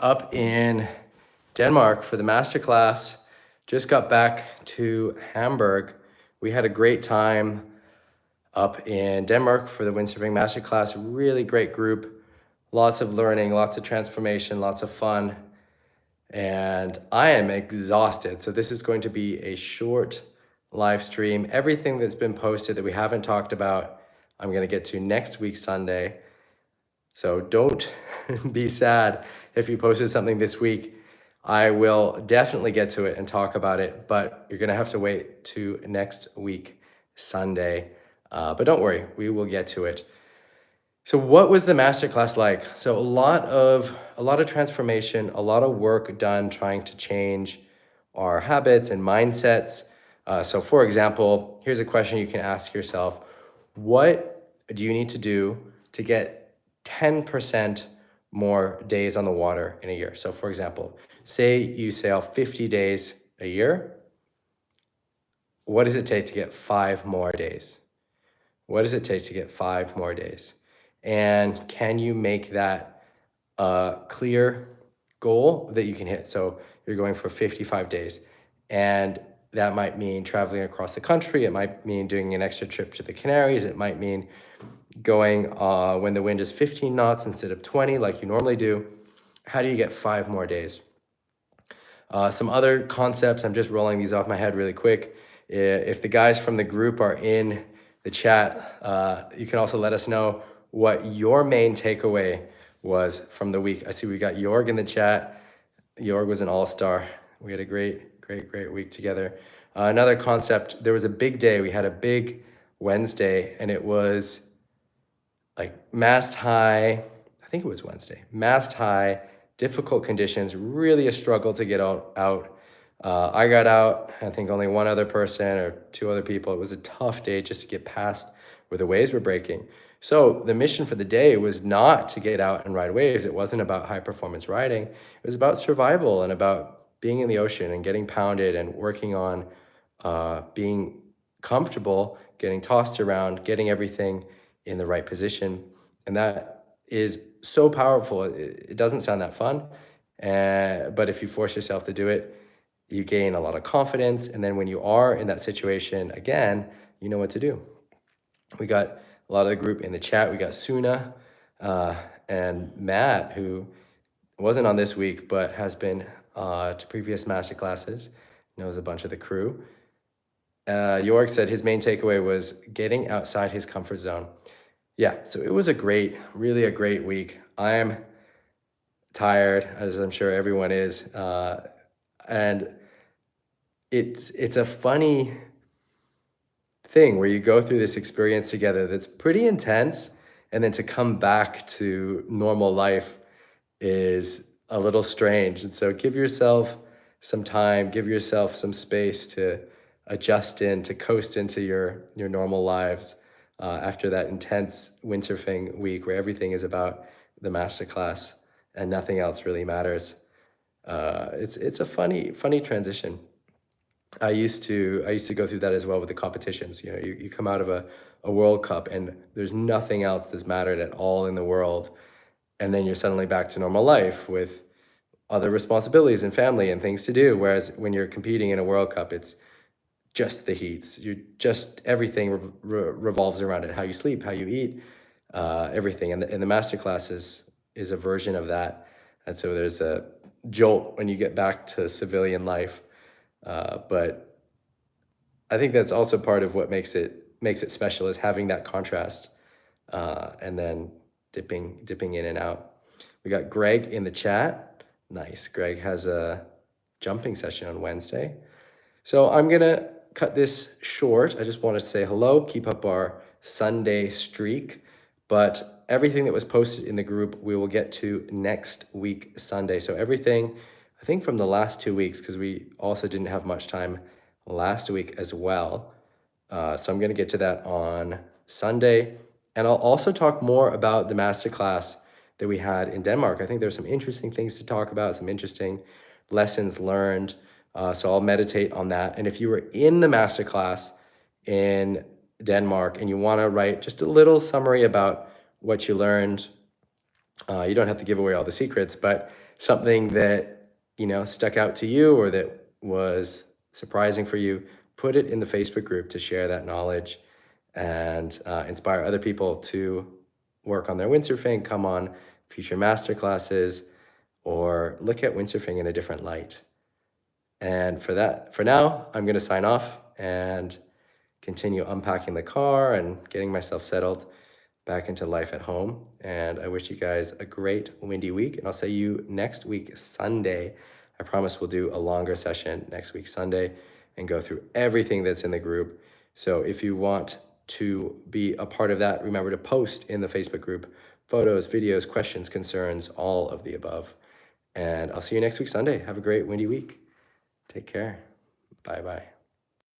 up in Denmark for the masterclass. Just got back to Hamburg. We had a great time up in Denmark for the windsurfing masterclass. Really great group, lots of learning, lots of transformation, lots of fun. And I am exhausted. So this is going to be a short live stream. Everything that's been posted that we haven't talked about, I'm going to get to next week, Sunday. So don't be sad if you posted something this week. I will definitely get to it and talk about it, but you're gonna have to wait to next week, Sunday. But don't worry, we will get to it. So what was the masterclass like? So a lot of transformation, a lot of work done trying to change our habits and mindsets. So for example, here's a question you can ask yourself. What do you need to do to get 10% more days on the water in a year? So for example, say you sail 50 days a year. What does it take to get 5 more days? What does it take to get 5 more days? And can you make that a clear goal that you can hit? So you're going for 55 days, and that might mean traveling across the country. It might mean doing an extra trip to the Canaries. It might mean going when the wind is 15 knots instead of 20 like you normally do. How do you get 5 more days? Some other concepts, I'm just rolling these off my head really quick. If the guys from the group are in the chat, you can also let us know what your main takeaway was from the week. I see we got Jorg in the chat. Jorg was an all-star. We had a great week together. Another concept, there was a big day. We had a big Wednesday, and it was like mast high. I think it was Wednesday. Mast high, difficult conditions, really a struggle to get out. I got out, I think only one other person or 2 other people. It was a tough day just to get past where the waves were breaking. So the mission for the day was not to get out and ride waves. It wasn't about high performance riding. It was about survival and about being in the ocean and getting pounded and working on being comfortable, getting tossed around, getting everything in the right position. And that is so powerful. It doesn't sound that fun, but if you force yourself to do it, you gain a lot of confidence. And then when you are in that situation again, you know what to do. We got a lot of the group in the chat. We got Suna and Matt, who wasn't on this week, but has been to previous master classes, knows a bunch of the crew. York said his main takeaway was getting outside his comfort zone. Yeah, so it was really a great week. I am tired, as I'm sure everyone is, and it's a funny thing where you go through this experience together that's pretty intense, and then to come back to normal life is a little strange. And so give yourself some time, give yourself some space to adjust to coast into your normal lives after that intense windsurfing week where everything is about the masterclass and nothing else really matters. It's a funny transition. I used to go through that as well with the competitions. You know, you come out of a World Cup and there's nothing else that's mattered at all in the world. And then you're suddenly back to normal life with other responsibilities and family and things to do. Whereas when you're competing in a World Cup, it's just the heats. Everything revolves around it. How you sleep, how you eat, everything. And the masterclass is a version of that. And so there's a jolt when you get back to civilian life. But I think that's also part of what makes it special, is having that contrast and then dipping in and out. We got Greg in the chat. Nice. Greg has a jumping session on Wednesday. So I'm gonna cut this short. I just want to say hello, keep up our Sunday streak, but everything that was posted in the group we will get to next week, Sunday. So everything, I think from the last 2 weeks, because we also didn't have much time last week as well. So I'm going to get to that on Sunday. And I'll also talk more about the masterclass that we had in Denmark. I think there's some interesting things to talk about, some interesting lessons learned. So I'll meditate on that. And if you were in the masterclass in Denmark and you want to write just a little summary about what you learned, you don't have to give away all the secrets, but something that, stuck out to you or that was surprising for you, put it in the Facebook group to share that knowledge and inspire other people to work on their windsurfing, come on future master classes, or look at windsurfing in a different light. And for now, I'm going to sign off and continue unpacking the car and getting myself settled back into life at home. And I wish you guys a great windy week. And I'll see you next week, Sunday. I promise we'll do a longer session next week, Sunday, and go through everything that's in the group. So if you want to be a part of that, remember to post in the Facebook group photos, videos, questions, concerns, all of the above. And I'll see you next week, Sunday. Have a great windy week. Take care. Bye-bye.